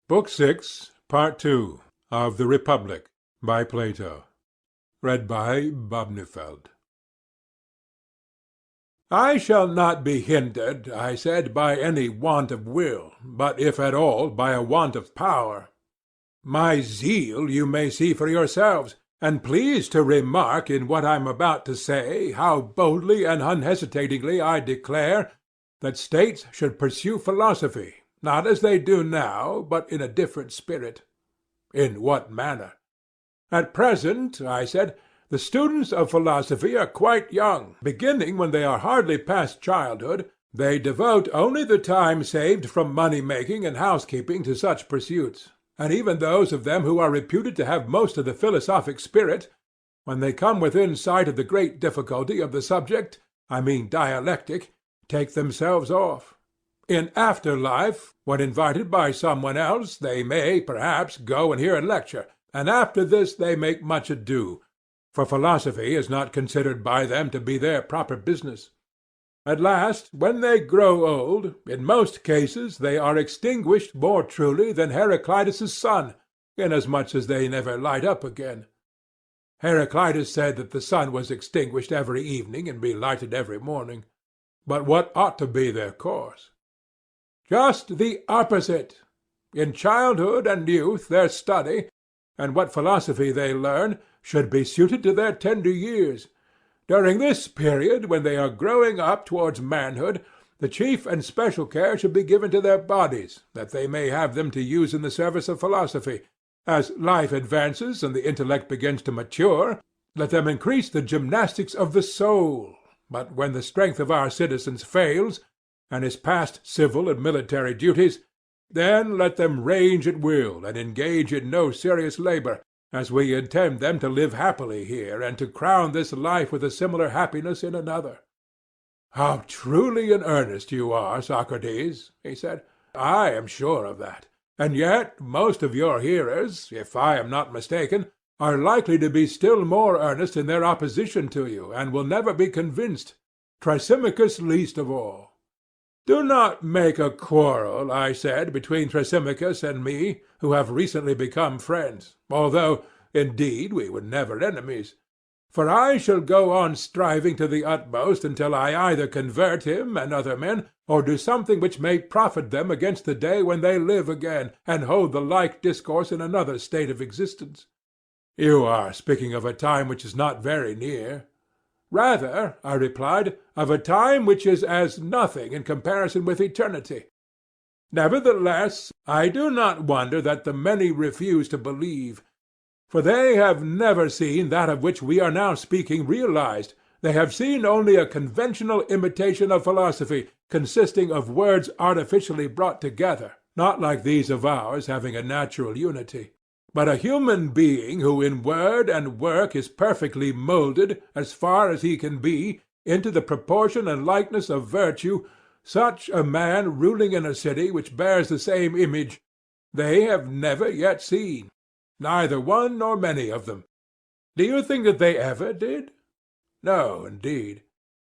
Book Sixth, Part II of The Republic, by Plato. Read by Bobnefeld. I shall not be hindered, I said, by any want of will, but if at all by a want of power. My zeal you may see for yourselves, and please to remark in what I am about to say how boldly and unhesitatingly I declare that states should pursue philosophy, not as they do now, but in a different spirit. In what manner? At present, I said, the students of philosophy are quite young. Beginning when they are hardly past childhood, they devote only the time saved from money-making and housekeeping to such pursuits, and even those of them who are reputed to have most of the philosophic spirit, when they come within sight of the great difficulty of the subject, I mean dialectic, take themselves off. In after life, when invited by someone else, they may, perhaps, go and hear a lecture, and after this they make much ado, for philosophy is not considered by them to be their proper business. At last, when they grow old, in most cases they are extinguished more truly than Heraclitus's sun, inasmuch as they never light up again. Heraclitus said that the sun was extinguished every evening and relighted every morning. But what ought to be their course? Just the opposite. In childhood and youth their study, and what philosophy they learn, should be suited to their tender years. During this period, when they are growing up towards manhood, the chief and special care should be given to their bodies, that they may have them to use in the service of philosophy. As life advances and the intellect begins to mature, let them increase the gymnastics of the soul. But when the strength of our citizens fails, and is past civil and military duties, then let them range at will and engage in no serious labor, as we intend them to live happily here, and to crown this life with a similar happiness in another. How truly in earnest you are, Socrates, he said. I am sure of that. And yet most of your hearers, if I am not mistaken, are likely to be still more earnest in their opposition to you, and will never be convinced, Thrasymachus least of all. Do not make a quarrel, I said, between Thrasymachus and me, who have recently become friends, although, indeed, we were never enemies. For I shall go on striving to the utmost until I either convert him and other men, or do something which may profit them against the day when they live again, and hold the like discourse in another state of existence. You are speaking of a time which is not very near. Rather, I replied, of a time which is as nothing in comparison with eternity. Nevertheless, I do not wonder that the many refuse to believe, for they have never seen that of which we are now speaking realized. They have seen only a conventional imitation of philosophy, consisting of words artificially brought together, not like these of ours having a natural unity. But a human being who in word and work is perfectly moulded, as far as he can be, into the proportion and likeness of virtue, such a man ruling in a city which bears the same image, they have never yet seen, neither one nor many of them. Do you think that they ever did? No, indeed.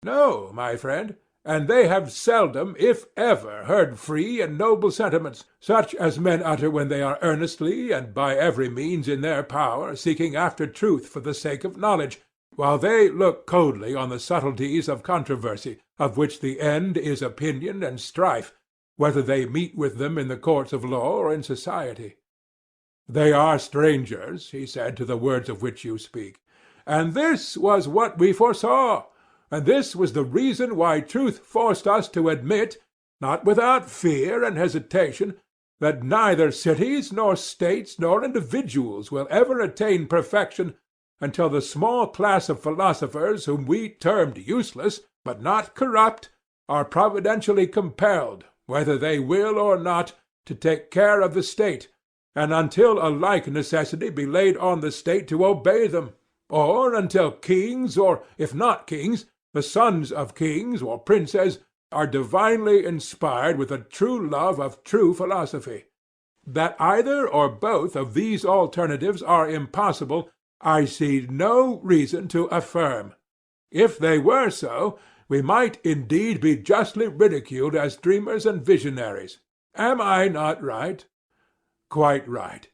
No, my friend. And they have seldom, if ever, heard free and noble sentiments, such as men utter when they are earnestly, and by every means in their power, seeking after truth for the sake of knowledge, while they look coldly on the subtleties of controversy, of which the end is opinion and strife, whether they meet with them in the courts of law or in society. They are strangers, he said, to the words of which you speak. And this was what we foresaw. And this was the reason why truth forced us to admit, not without fear and hesitation, that neither cities nor states nor individuals will ever attain perfection until the small class of philosophers whom we termed useless, but not corrupt, are providentially compelled, whether they will or not, to take care of the state, and until a like necessity be laid on the state to obey them, or until kings, or, if not kings, the sons of kings or princes, are divinely inspired with a true love of true philosophy. That either or both of these alternatives are impossible, I see no reason to affirm. If they were so, we might indeed be justly ridiculed as dreamers and visionaries. Am I not right? Quite right.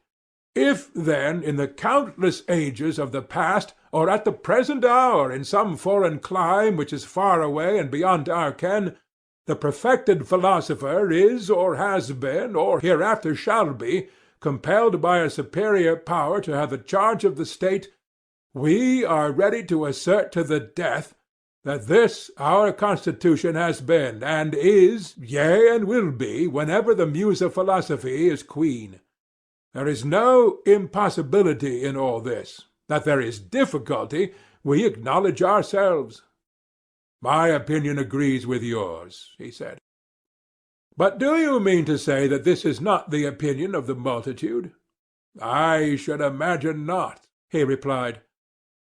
If, then, in the countless ages of the past, or at the present hour in some foreign clime which is far away and beyond our ken, the perfected philosopher is, or has been, or hereafter shall be, compelled by a superior power to have the charge of the state, we are ready to assert to the death that this our constitution has been, and is, yea, and will be, whenever the muse of philosophy is queen. There is no impossibility in all this. That there is difficulty, we acknowledge ourselves. My opinion agrees with yours, he said. But do you mean to say that this is not the opinion of the multitude? I should imagine not, he replied.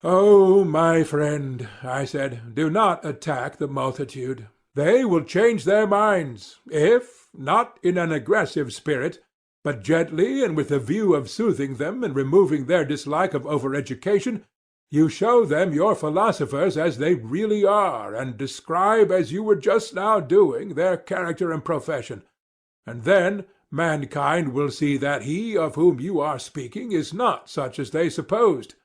Oh, my friend, I said, do not attack the multitude. They will change their minds, if, not in an aggressive spirit, but gently and with the view of soothing them and removing their dislike of over-education, you show them your philosophers as they really are, and describe, as you were just now doing, their character and profession, and then mankind will see that he of whom you are speaking is not such as they supposed.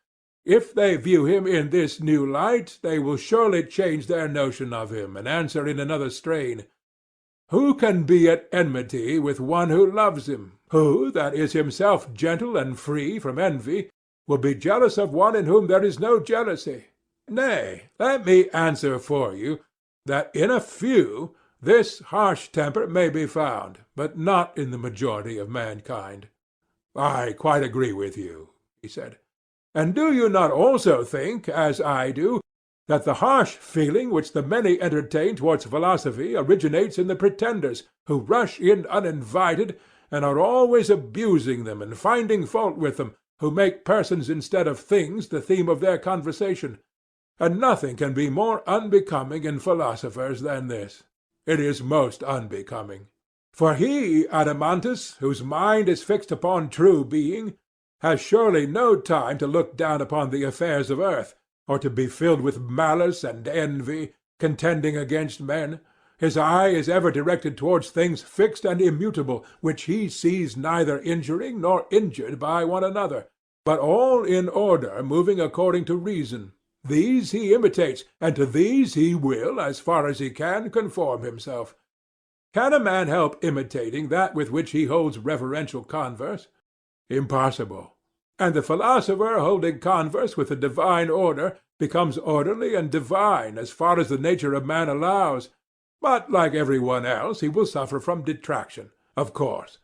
If they view him in this new light, they will surely change their notion of him, and answer in another strain. Who can be at enmity with one who loves him? Who, that is himself gentle and free from envy, will be jealous of one in whom there is no jealousy? Nay, let me answer for you, that in a few this harsh temper may be found, but not in the majority of mankind. I quite agree with you, he said. And do you not also think, as I do, that the harsh feeling which the many entertain towards philosophy originates in the pretenders, who rush in uninvited, and are always abusing them and finding fault with them, who make persons instead of things the theme of their conversation? And nothing can be more unbecoming in philosophers than this. It is most unbecoming. For he, Adeimantus, whose mind is fixed upon true being, has surely no time to look down upon the affairs of earth, or to be filled with malice and envy, contending against men. His eye is ever directed towards things fixed and immutable, which he sees neither injuring nor injured by one another, but all in order, moving according to reason. These he imitates, and to these he will, as far as he can, conform himself. Can a man help imitating that with which he holds reverential converse? Impossible. And the philosopher holding converse with the divine order becomes orderly and divine as far as the nature of man allows, but like every one else he will suffer from detraction, of course.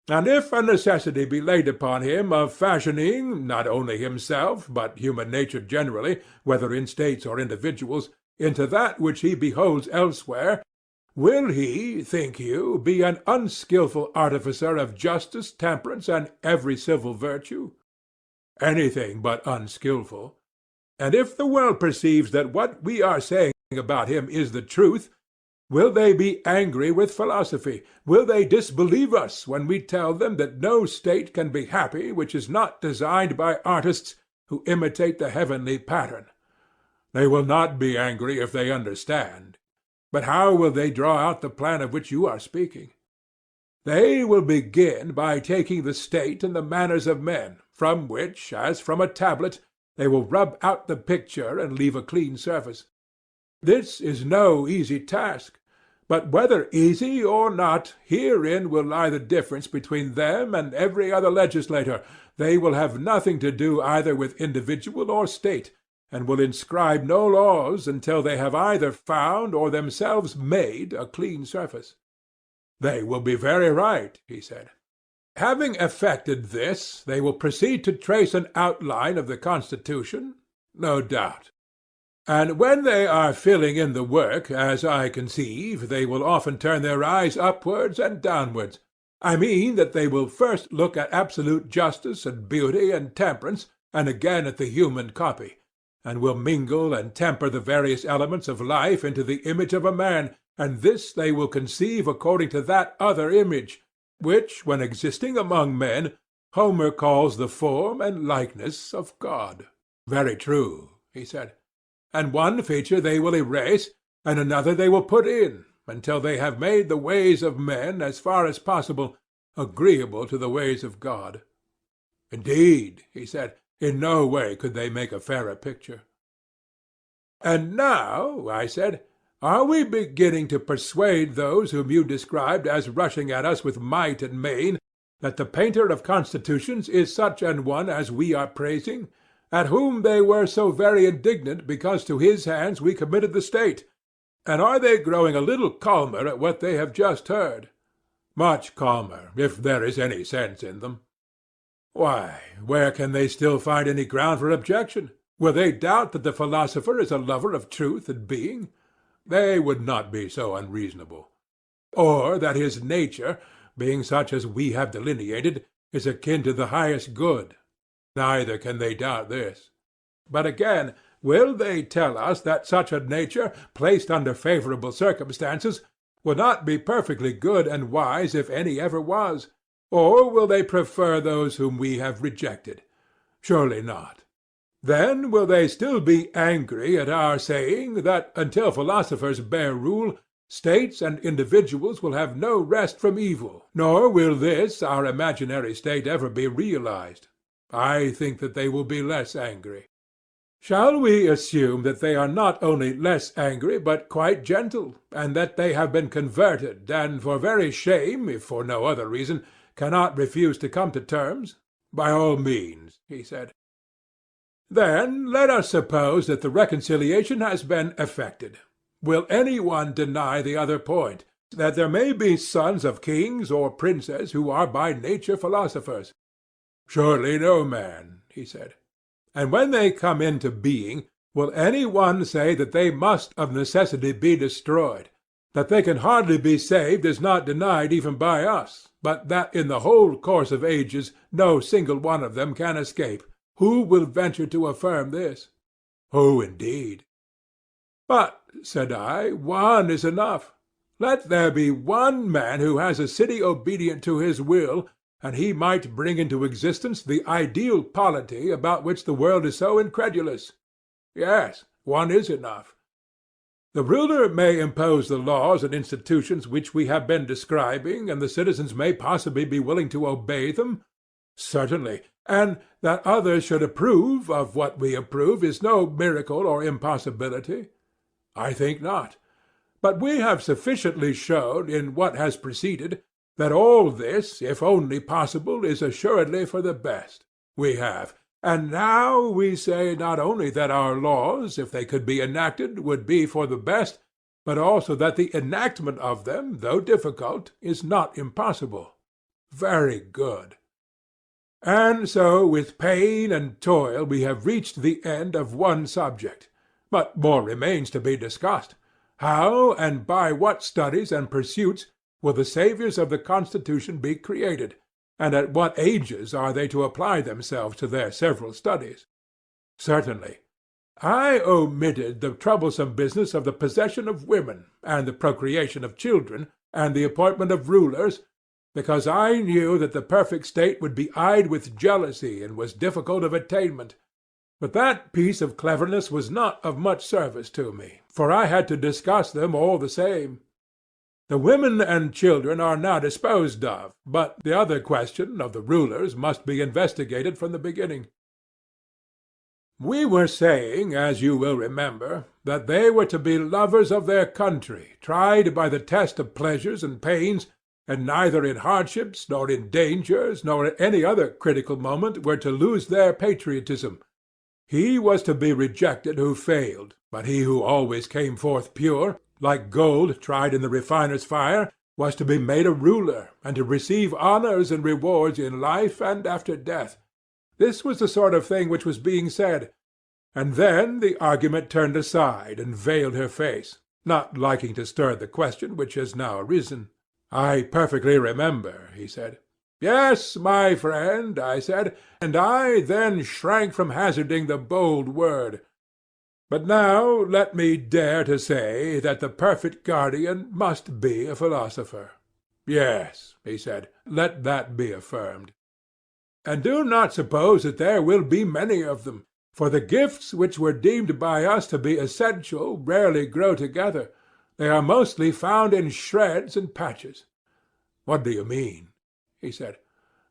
And if a necessity be laid upon him of fashioning, not only himself, but human nature generally, whether in states or individuals, into that which he beholds elsewhere, will he, think you, be an unskilful artificer of justice, temperance, and every civil virtue? Anything but unskilful. And if the world perceives that what we are saying about him is the truth, will they be angry with philosophy? Will they disbelieve us when we tell them that no state can be happy which is not designed by artists who imitate the heavenly pattern? They will not be angry if they understand. But how will they draw out the plan of which you are speaking? They will begin by taking the state and the manners of men, from which, as from a tablet, they will rub out the picture and leave a clean surface. This is no easy task, but whether easy or not, herein will lie the difference between them and every other legislator. They will have nothing to do either with individual or state, and will inscribe no laws until they have either found or themselves made a clean surface. They will be very right, he said. Having effected this, they will proceed to trace an outline of the Constitution? No doubt. And when they are filling in the work, as I conceive, they will often turn their eyes upwards and downwards. I mean that they will first look at absolute justice and beauty and temperance, and again at the human copy, and will mingle and temper the various elements of life into the image of a man, and this they will conceive according to that other image, which, when existing among men, Homer calls the form and likeness of God. Very true, he said. And one feature they will erase, and another they will put in, until they have made the ways of men, as far as possible, agreeable to the ways of God. Indeed, he said, in no way could they make a fairer picture. And now, I said, are we beginning to persuade those whom you described as rushing at us with might and main that the painter of constitutions is such an one as we are praising, at whom they were so very indignant because to his hands we committed the state, and are they growing a little calmer at what they have just heard? Much calmer, if there is any sense in them. Why, where can they still find any ground for objection? Will they doubt that the philosopher is a lover of truth and being? They would not be so unreasonable. Or that his nature, being such as we have delineated, is akin to the highest good. Neither can they doubt this. But again, will they tell us that such a nature, placed under favorable circumstances, will not be perfectly good and wise if any ever was? Or will they prefer those whom we have rejected? Surely not. Then will they still be angry at our saying that until philosophers bear rule, states and individuals will have no rest from evil, nor will this our imaginary state ever be realized? I think that they will be less angry. Shall we assume that they are not only less angry, but quite gentle, and that they have been converted, and for very shame, if for no other reason, cannot refuse to come to terms? By all means, he said. Then let us suppose that the reconciliation has been effected. Will any one deny the other point, that there may be sons of kings or princes who are by nature philosophers? Surely no man, he said. And when they come into being, will any one say that they must of necessity be destroyed? That they can hardly be saved is not denied even by us, but that in the whole course of ages no single one of them can escape. Who will venture to affirm this? Who indeed? But, said I, one is enough. Let there be one man who has a city obedient to his will, and he might bring into existence the ideal polity about which the world is so incredulous. Yes, one is enough. The ruler may impose the laws and institutions which we have been describing, and the citizens may possibly be willing to obey them. Certainly, and that others should approve of what we approve is no miracle or impossibility. I think not. But we have sufficiently shown in what has preceded that all this, if only possible, is assuredly for the best. We have. And now we say not only that our laws, if they could be enacted, would be for the best, but also that the enactment of them, though difficult, is not impossible. Very good. And so with pain and toil we have reached the end of one subject. But more remains to be discussed. How and by what studies and pursuits will the saviours of the Constitution be created, and at what ages are they to apply themselves to their several studies? Certainly. I omitted the troublesome business of the possession of women, and the procreation of children, and the appointment of rulers, because I knew that the perfect state would be eyed with jealousy and was difficult of attainment. But that piece of cleverness was not of much service to me, for I had to discuss them all the same. The women and children are now disposed of, but the other question of the rulers must be investigated from the beginning. We were saying, as you will remember, that they were to be lovers of their country, tried by the test of pleasures and pains, and neither in hardships, nor in dangers, nor at any other critical moment were to lose their patriotism. He was to be rejected who failed, but he who always came forth pure, like gold tried in the refiner's fire, was to be made a ruler, and to receive honors and rewards in life and after death. This was the sort of thing which was being said, and then the argument turned aside and veiled her face, not liking to stir the question which has now arisen. I perfectly remember, he said. Yes, my friend, I said, and I then shrank from hazarding the bold word. But now let me dare to say that the perfect guardian must be a philosopher. Yes, he said, let that be affirmed. And do not suppose that there will be many of them, for the gifts which were deemed by us to be essential rarely grow together. They are mostly found in shreds and patches. What do you mean? he said.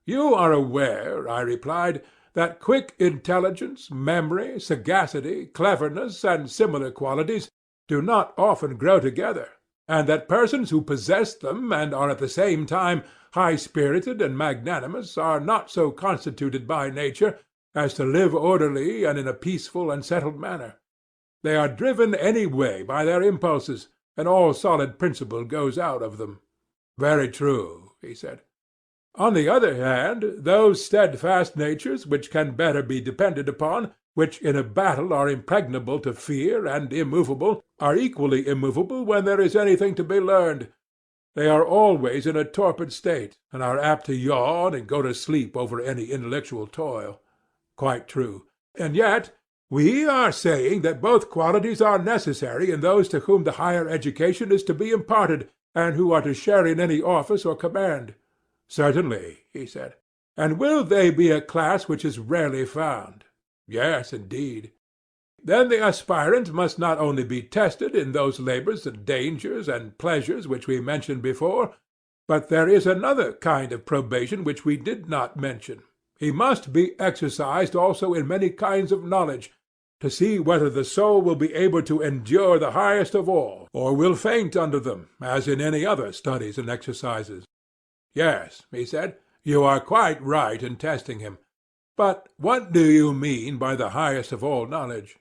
You are aware, I replied, that quick intelligence, memory, sagacity, cleverness, and similar qualities do not often grow together, and that persons who possess them and are at the same time high-spirited and magnanimous are not so constituted by nature as to live orderly and in a peaceful and settled manner. They are driven any way by their impulses, and all solid principle goes out of them. Very true, he said. On the other hand, those steadfast natures which can better be depended upon, which in a battle are impregnable to fear and immovable, are equally immovable when there is anything to be learned. They are always in a torpid state, and are apt to yawn and go to sleep over any intellectual toil. Quite true. And yet we are saying that both qualities are necessary in those to whom the higher education is to be imparted, and who are to share in any office or command. Certainly, he said. And will they be a class which is rarely found? Yes, indeed. Then the aspirant must not only be tested in those labors and dangers and pleasures which we mentioned before, but there is another kind of probation which we did not mention. He must be exercised also in many kinds of knowledge, to see whether the soul will be able to endure the highest of all, or will faint under them, as in any other studies and exercises. Yes, he said, you are quite right in testing him. But what do you mean by the highest of all knowledge?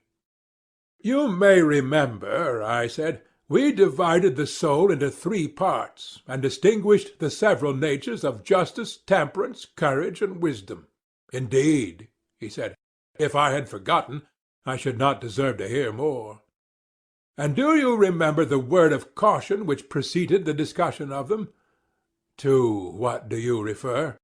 You may remember, I said, we divided the soul into 3 parts, and distinguished the several natures of justice, temperance, courage, and wisdom. Indeed, he said, if I had forgotten, I should not deserve to hear more. And do you remember the word of caution which preceded the discussion of them? To what do you refer?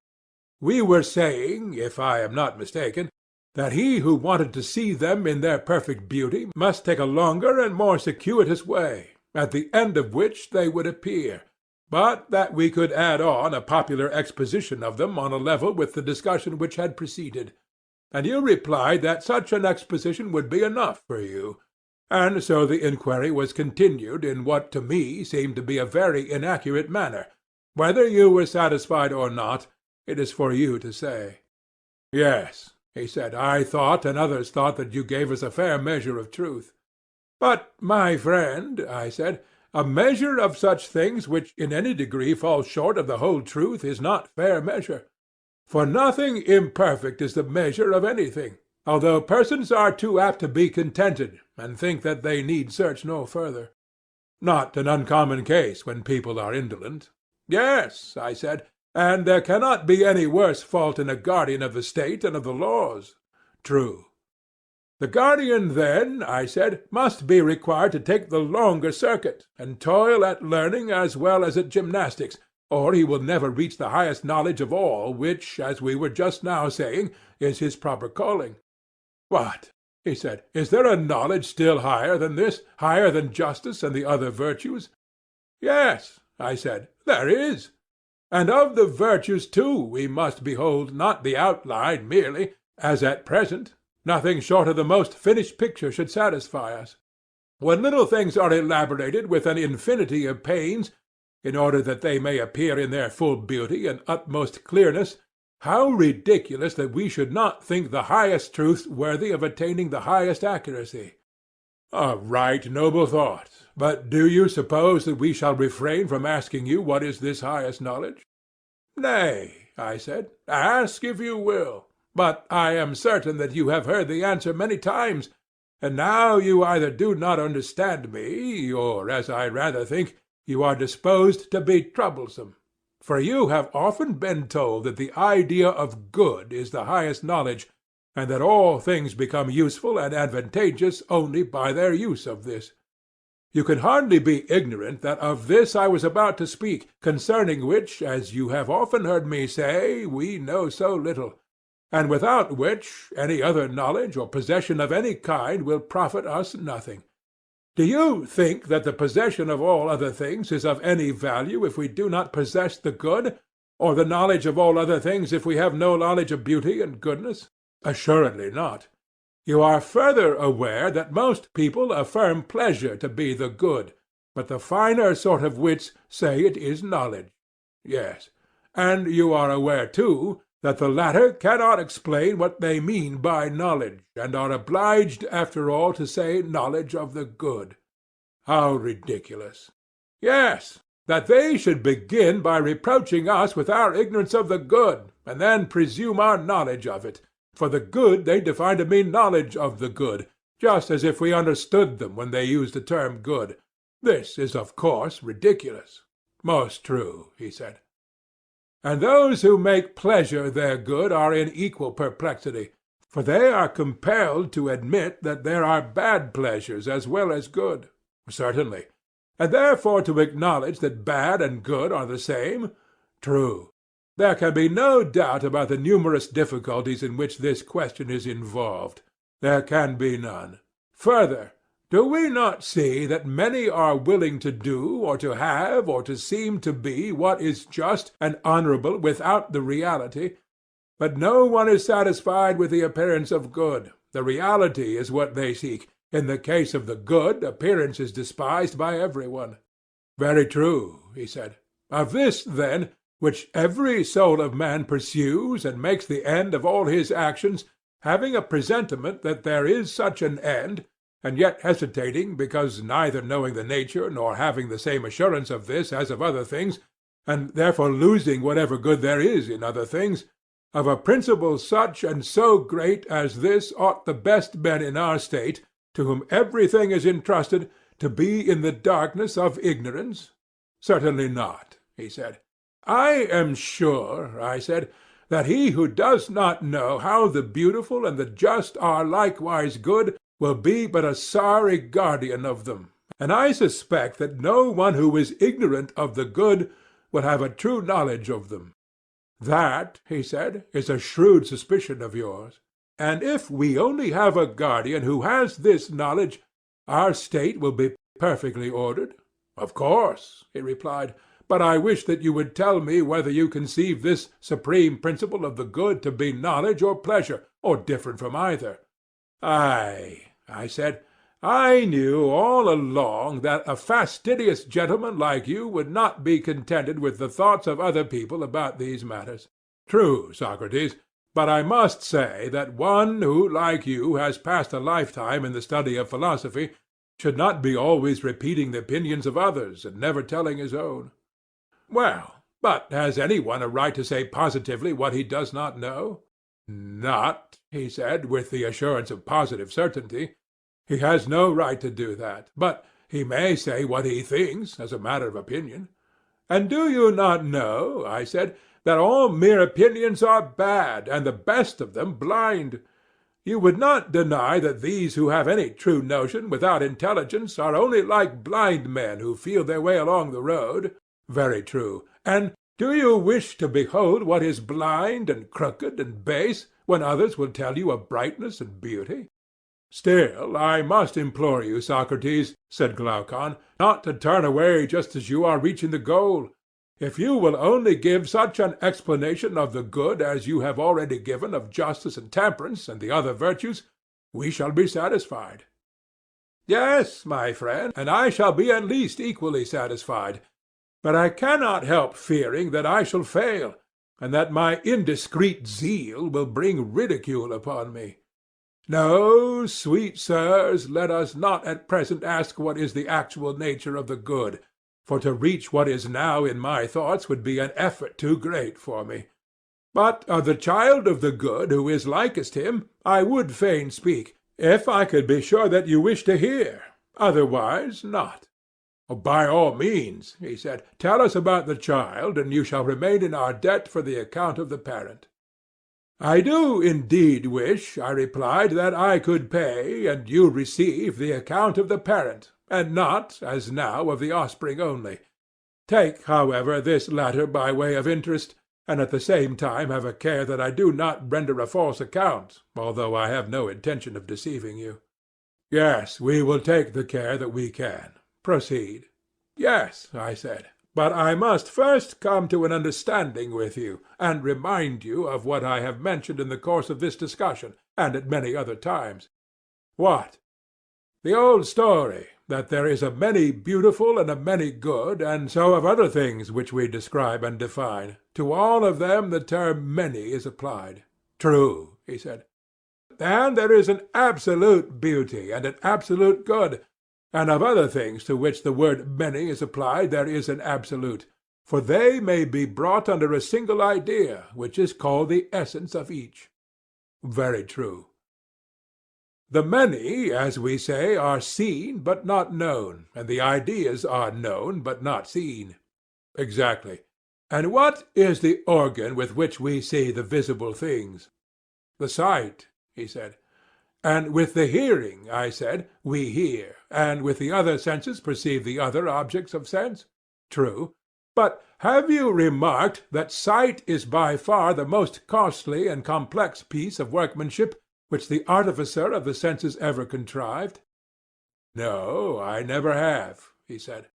We were saying, if I am not mistaken, that he who wanted to see them in their perfect beauty must take a longer and more circuitous way, at the end of which they would appear, but that we could add on a popular exposition of them on a level with the discussion which had preceded. And you replied that such an exposition would be enough for you, and so the inquiry was continued in what to me seemed to be a very inaccurate manner. Whether you were satisfied or not, it is for you to say. Yes, he said, I thought and others thought that you gave us a fair measure of truth. But, my friend, I said, a measure of such things which in any degree falls short of the whole truth is not fair measure. For nothing imperfect is the measure of anything, although persons are too apt to be contented, and think that they need search no further. Not an uncommon case when people are indolent. Yes, I said, and there cannot be any worse fault in a guardian of the state and of the laws. True. The guardian, then, I said, must be required to take the longer circuit, and toil at learning as well as at gymnastics, or he will never reach the highest knowledge of all, which, as we were just now saying, is his proper calling. What? He said, is there a knowledge still higher than this, higher than justice and the other virtues? Yes, I said, there is. And of the virtues too we must behold not the outline merely, as at present. Nothing short of the most finished picture should satisfy us. When little things are elaborated with an infinity of pains, in order that they may appear in their full beauty and utmost clearness, how ridiculous that we should not think the highest truths worthy of attaining the highest accuracy! A right noble thought. But do you suppose that we shall refrain from asking you what is this highest knowledge? Nay, I said, ask if you will. But I am certain that you have heard the answer many times, and now you either do not understand me, or, as I rather think, you are disposed to be troublesome. For you have often been told that the idea of good is the highest knowledge, and that all things become useful and advantageous only by their use of this. You can hardly be ignorant that of this I was about to speak, concerning which, as you have often heard me say, we know so little, and without which any other knowledge or possession of any kind will profit us nothing. Do you think that the possession of all other things is of any value if we do not possess the good, or the knowledge of all other things if we have no knowledge of beauty and goodness? Assuredly not. You are further aware that most people affirm pleasure to be the good, but the finer sort of wits say it is knowledge. Yes. and you are aware, too, that the latter cannot explain what they mean by knowledge, and are obliged, after all, to say knowledge of the good. How ridiculous! Yes, that they should begin by reproaching us with our ignorance of the good, and then presume our knowledge of it. For the good they define to mean knowledge of the good, just as if we understood them when they use the term good. This is, of course, ridiculous. Most true, he said. And those who make pleasure their good are in equal perplexity, for they are compelled to admit that there are bad pleasures as well as good. Certainly. And therefore to acknowledge that bad and good are the same? True. There can be no doubt about the numerous difficulties in which this question is involved. There can be none. Further, do we not see that many are willing to do, or to have, or to seem to be what is just and honorable without the reality? But no one is satisfied with the appearance of good. The reality is what they seek. In the case of the good, appearance is despised by every one. Very true, he said. Of this, then, which every soul of man pursues and makes the end of all his actions, having a presentiment that there is such an end, and yet hesitating because neither knowing the nature nor having the same assurance of this as of other things, and therefore losing whatever good there is in other things, of a principle such and so great as this ought the best men in our state, to whom everything is entrusted, to be in the darkness of ignorance? Certainly not, he said. I am sure, I said, that he who does not know how the beautiful and the just are likewise good will be but a sorry guardian of them, and I suspect that no one who is ignorant of the good will have a true knowledge of them. That, he said, is a shrewd suspicion of yours. And if we only have a guardian who has this knowledge, our state will be perfectly ordered. Of course, he replied, but I wish that you would tell me whether you conceive this supreme principle of the good to be knowledge or pleasure, or different from either. Aye, I said, I knew all along that a fastidious gentleman like you would not be contented with the thoughts of other people about these matters. True, Socrates, but I must say that one who, like you, has passed a lifetime in the study of philosophy should not be always repeating the opinions of others and never telling his own. Well, but has any one a right to say positively what he does not know? Not, he said, with the assurance of positive certainty. He has no right to do that, but he may say what he thinks, as a matter of opinion. And do you not know, I said, that all mere opinions are bad, and the best of them blind? You would not deny that these who have any true notion without intelligence are only like blind men who feel their way along the road. Very true. And do you wish to behold what is blind and crooked and base, when others will tell you of brightness and beauty? Still, I must implore you, Socrates, said Glaucon, not to turn away just as you are reaching the goal. If you will only give such an explanation of the good as you have already given of justice and temperance and the other virtues, we shall be satisfied. Yes, my friend, and I shall be at least equally satisfied. But I cannot help fearing that I shall fail, and that my indiscreet zeal will bring ridicule upon me. No, sweet sirs, let us not at present ask what is the actual nature of the good, for to reach what is now in my thoughts would be an effort too great for me. But of the child of the good who is likest him, I would fain speak, if I could be sure that you wish to hear, otherwise not. By all means, he said, tell us about the child, and you shall remain in our debt for the account of the parent. I do indeed wish, I replied, that I could pay, and you receive, the account of the parent, and not, as now, of the offspring only. Take, however, this latter by way of interest, and at the same time have a care that I do not render a false account, although I have no intention of deceiving you. Yes, we will take the care that we can. Proceed. Yes, I said, but I must first come to an understanding with you, and remind you of what I have mentioned in the course of this discussion, and at many other times. What? The old story, that there is a many beautiful and a many good, and so of other things which we describe and define. To all of them the term many is applied. True, he said. And there is an absolute beauty and an absolute good, and of other things to which the word many is applied there is an absolute, for they may be brought under a single idea, which is called the essence of each. Very true. The many, as we say, are seen but not known, and the ideas are known but not seen. Exactly. And what is the organ with which we see the visible things? The sight, he said. And with the hearing, I said, we hear, and with the other senses perceive the other objects of sense? True. But have you remarked that sight is by far the most costly and complex piece of workmanship which the artificer of the senses ever contrived? No, I never have, he said.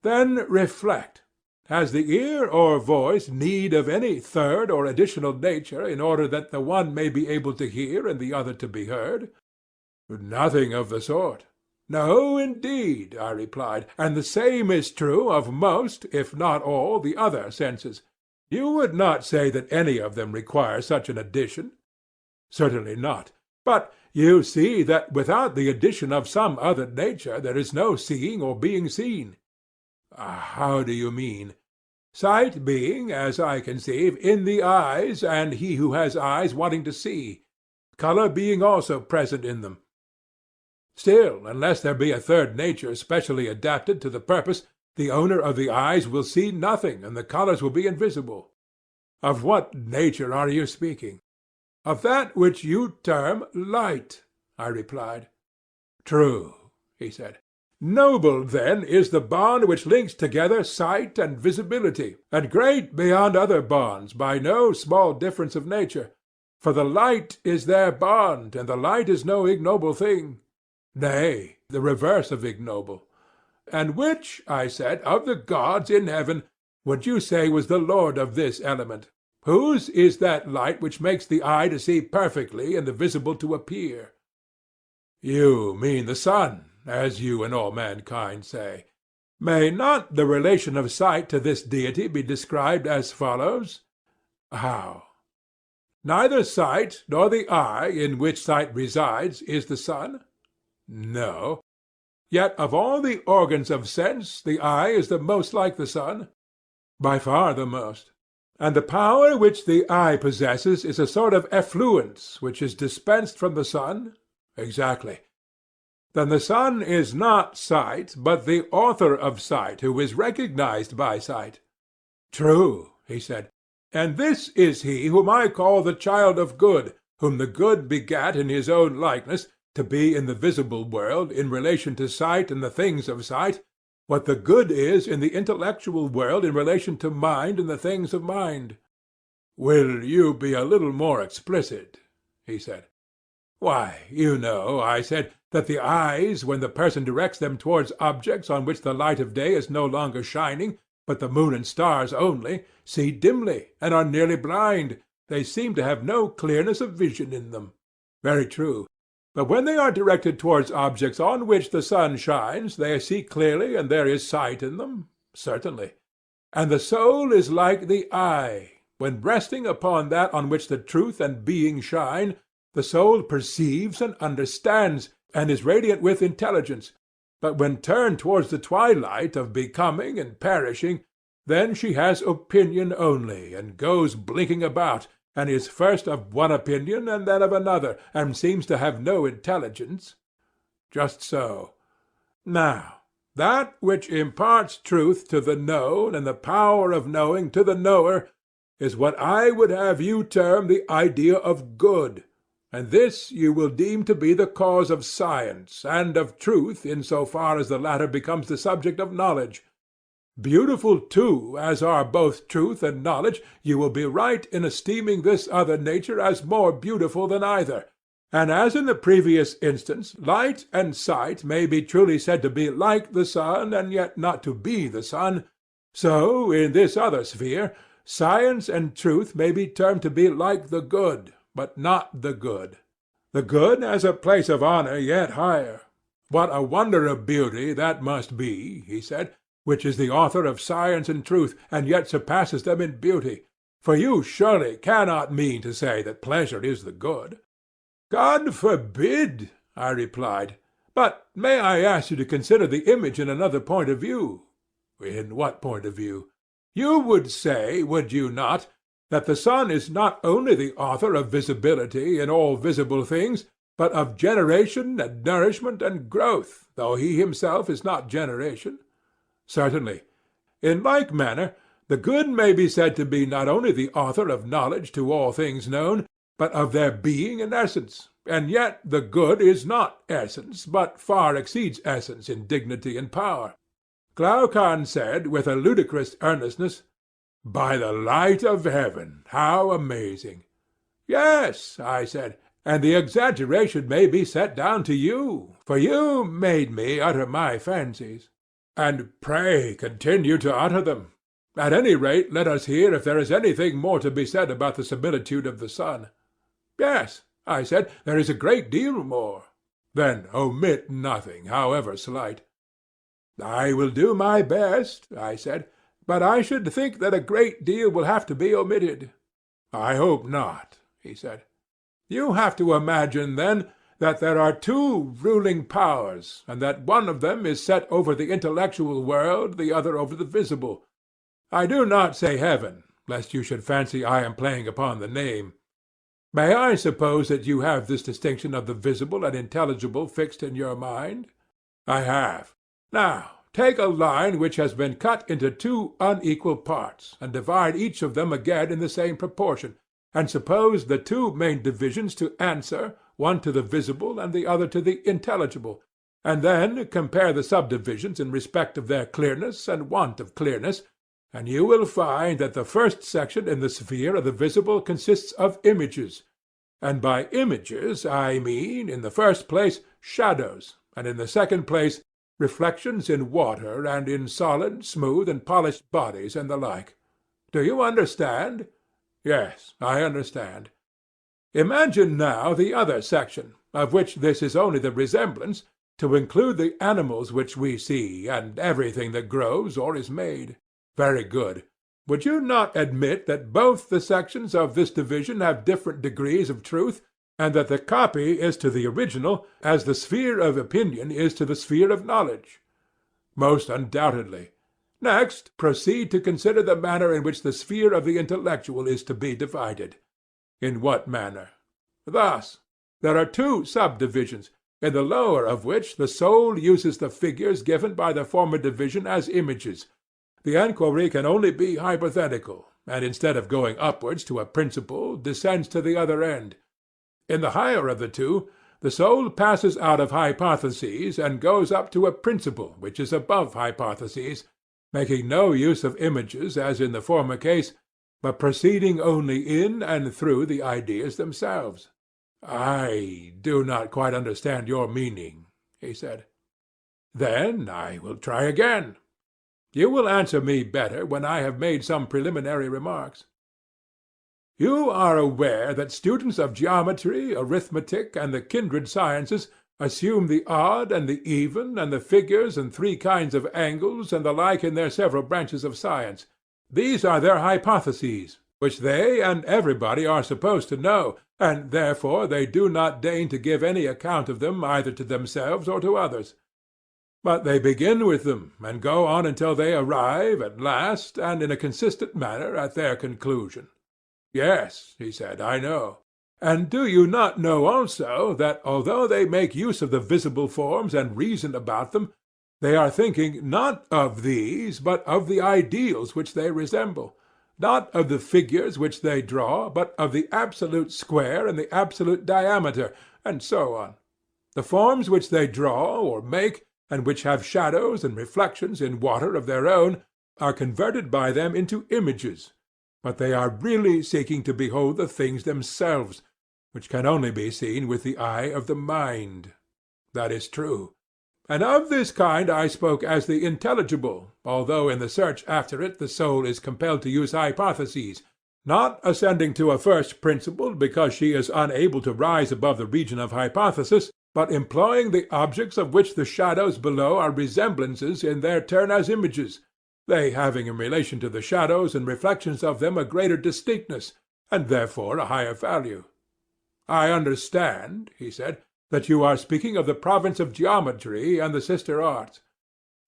Then reflect. Has the ear or voice need of any third or additional nature in order that the one may be able to hear and the other to be heard? Nothing of the sort. No, indeed, I replied, and the same is true of most, if not all, the other senses. You would not say that any of them require such an addition? Certainly not. But you see that without the addition of some other nature there is no seeing or being seen. How do you mean? Sight being, as I conceive, in the eyes, and he who has eyes wanting to see. Colour being also present in them. Still, unless there be a third nature specially adapted to the purpose, the owner of the eyes will see nothing, and the colours will be invisible. Of what nature are you speaking? Of that which you term light, I replied. True, he said. Noble, then, is the bond which links together sight and visibility, and great beyond other bonds, by no small difference of nature. For the light is their bond, and the light is no ignoble thing. Nay, the reverse of ignoble. And which, I said, of the gods in heaven would you say was the lord of this element? Whose is that light which makes the eye to see perfectly and the visible to appear? You mean the sun, as you and all mankind say. May not the relation of sight to this deity be described as follows? How? Neither sight nor the eye in which sight resides is the sun? No. Yet of all the organs of sense the eye is the most like the sun? By far the most. And the power which the eye possesses is a sort of effluence which is dispensed from the sun? Exactly. Then the sun is not sight, but the author of sight, who is recognized by sight. True, he said. And this is he whom I call the child of good, whom the good begat in his own likeness, to be in the visible world, in relation to sight and the things of sight, what the good is in the intellectual world in relation to mind and the things of mind. Will you be a little more explicit? He said. Why, you know, I said, that the eyes, when the person directs them towards objects on which the light of day is no longer shining, but the moon and stars only, see dimly, and are nearly blind. They seem to have no clearness of vision in them. Very true. But when they are directed towards objects on which the sun shines, they see clearly, and there is sight in them? Certainly. And the soul is like the eye. When resting upon that on which the truth and being shine, the soul perceives and understands, and is radiant with intelligence. But when turned towards the twilight of becoming and perishing, then she has opinion only, and goes blinking about, and is first of one opinion and then of another, and seems to have no intelligence. Just so. Now, that which imparts truth to the known and the power of knowing to the knower is what I would have you term the idea of good, and this you will deem to be the cause of science, and of truth in so far as the latter becomes the subject of knowledge. Beautiful, too, as are both truth and knowledge, you will be right in esteeming this other nature as more beautiful than either. And as in the previous instance, light and sight may be truly said to be like the sun, and yet not to be the sun, so, in this other sphere, science and truth may be termed to be like the good, but not the good. The good has a place of honor yet higher. What a wonder of beauty that must be, he said, which is the author of science and truth, and yet surpasses them in beauty. For you surely cannot mean to say that pleasure is the good. God forbid, I replied. But may I ask you to consider the image in another point of view? In what point of view? You would say, would you not, that the sun is not only the author of visibility in all visible things, but of generation and nourishment and growth, though he himself is not generation? Certainly. In like manner, the good may be said to be not only the author of knowledge to all things known, but of their being and essence, and yet the good is not essence, but far exceeds essence in dignity and power. Glaucon said, with a ludicrous earnestness, "By the light of heaven, how amazing!" Yes, I said, and the exaggeration may be set down to you, for you made me utter my fancies. And pray continue to utter them. At any rate, let us hear if there is anything more to be said about the similitude of the sun. Yes, I said, there is a great deal more. Then omit nothing, however slight. I will do my best, I said, but I should think that a great deal will have to be omitted. I hope not, he said. You have to imagine, then, that there are two ruling powers, and that one of them is set over the intellectual world, the other over the visible. I do not say heaven, lest you should fancy I am playing upon the name. May I suppose that you have this distinction of the visible and intelligible fixed in your mind? I have. Now, take a line which has been cut into two unequal parts, and divide each of them again in the same proportion, and suppose the two main divisions to answer, one to the visible and the other to the intelligible, and then compare the subdivisions in respect of their clearness and want of clearness, and you will find that the first section in the sphere of the visible consists of images, and by images I mean, in the first place, shadows, and in the second place, reflections in water and in solid, smooth, and polished bodies and the like. Do you understand? Yes, I understand. Imagine now the other section, of which this is only the resemblance, to include the animals which we see, and everything that grows or is made. Very good. Would you not admit that both the sections of this division have different degrees of truth, and that the copy is to the original as the sphere of opinion is to the sphere of knowledge? Most undoubtedly. Next, proceed to consider the manner in which the sphere of the intellectual is to be divided. In what manner? Thus. There are two subdivisions, in the lower of which the soul uses the figures given by the former division as images. The enquiry can only be hypothetical, and instead of going upwards to a principle, descends to the other end. In the higher of the two, the soul passes out of hypotheses and goes up to a principle which is above hypotheses, making no use of images as in the former case, but proceeding only in and through the ideas themselves. I do not quite understand your meaning, he said. Then I will try again. You will answer me better when I have made some preliminary remarks. You are aware that students of geometry, arithmetic, and the kindred sciences assume the odd and the even, and the figures and three kinds of angles, and the like in their several branches of science. These are their hypotheses, which they and everybody are supposed to know, and therefore they do not deign to give any account of them either to themselves or to others. But they begin with them, and go on until they arrive, at last, and in a consistent manner, at their conclusion. Yes, he said, I know. And do you not know also that although they make use of the visible forms and reason about them, they are thinking not of these, but of the ideals which they resemble, not of the figures which they draw, but of the absolute square and the absolute diameter, and so on. The forms which they draw or make, and which have shadows and reflections in water of their own, are converted by them into images, but they are really seeking to behold the things themselves, which can only be seen with the eye of the mind. That is true. And of this kind I spoke as the intelligible, although in the search after it the soul is compelled to use hypotheses, not ascending to a first principle because she is unable to rise above the region of hypothesis, but employing the objects of which the shadows below are resemblances in their turn as images, they having in relation to the shadows and reflections of them a greater distinctness, and therefore a higher value. I understand, he said, that you are speaking of the province of geometry and the sister arts.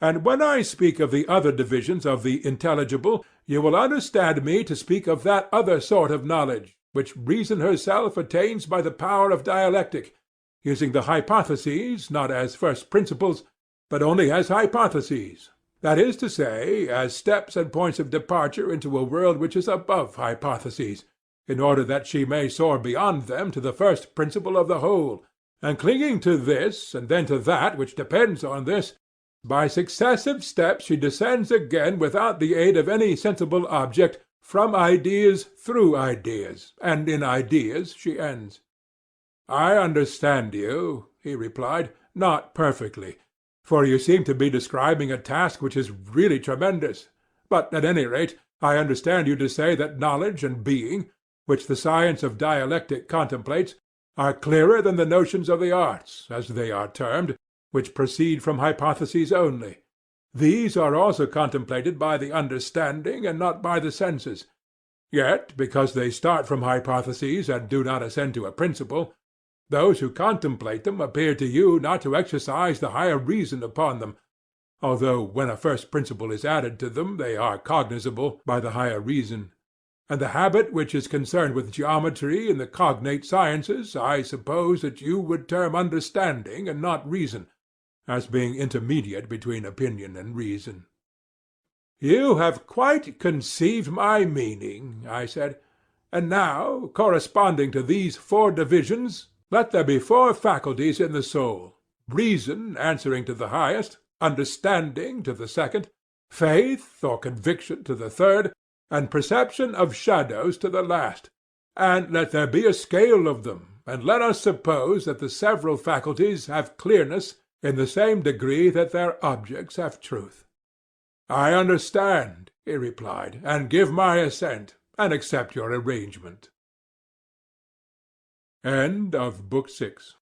And when I speak of the other divisions of the intelligible, you will understand me to speak of that other sort of knowledge, which reason herself attains by the power of dialectic, using the hypotheses not as first principles, but only as hypotheses, that is to say, as steps and points of departure into a world which is above hypotheses, in order that she may soar beyond them to the first principle of the whole, and clinging to this, and then to that which depends on this, by successive steps she descends again without the aid of any sensible object, from ideas through ideas, and in ideas she ends. I understand you, he replied, not perfectly, for you seem to be describing a task which is really tremendous. But at any rate, I understand you to say that knowledge and being, which the science of dialectic contemplates, are clearer than the notions of the arts, as they are termed, which proceed from hypotheses only. These are also contemplated by the understanding and not by the senses. Yet, because they start from hypotheses and do not ascend to a principle, those who contemplate them appear to you not to exercise the higher reason upon them, although when a first principle is added to them they are cognizable by the higher reason. And the habit which is concerned with geometry and the cognate sciences I suppose that you would term understanding and not reason, as being intermediate between opinion and reason. You have quite conceived my meaning, I said. And now, corresponding to these four divisions, let there be four faculties in the soul: reason answering to the highest, understanding to the second, faith or conviction to the third, and perception of shadows to the last. And let there be a scale of them, and let us suppose that the several faculties have clearness in the same degree that their objects have truth. I understand, he replied, and give my assent, and accept your arrangement. End of Book 6.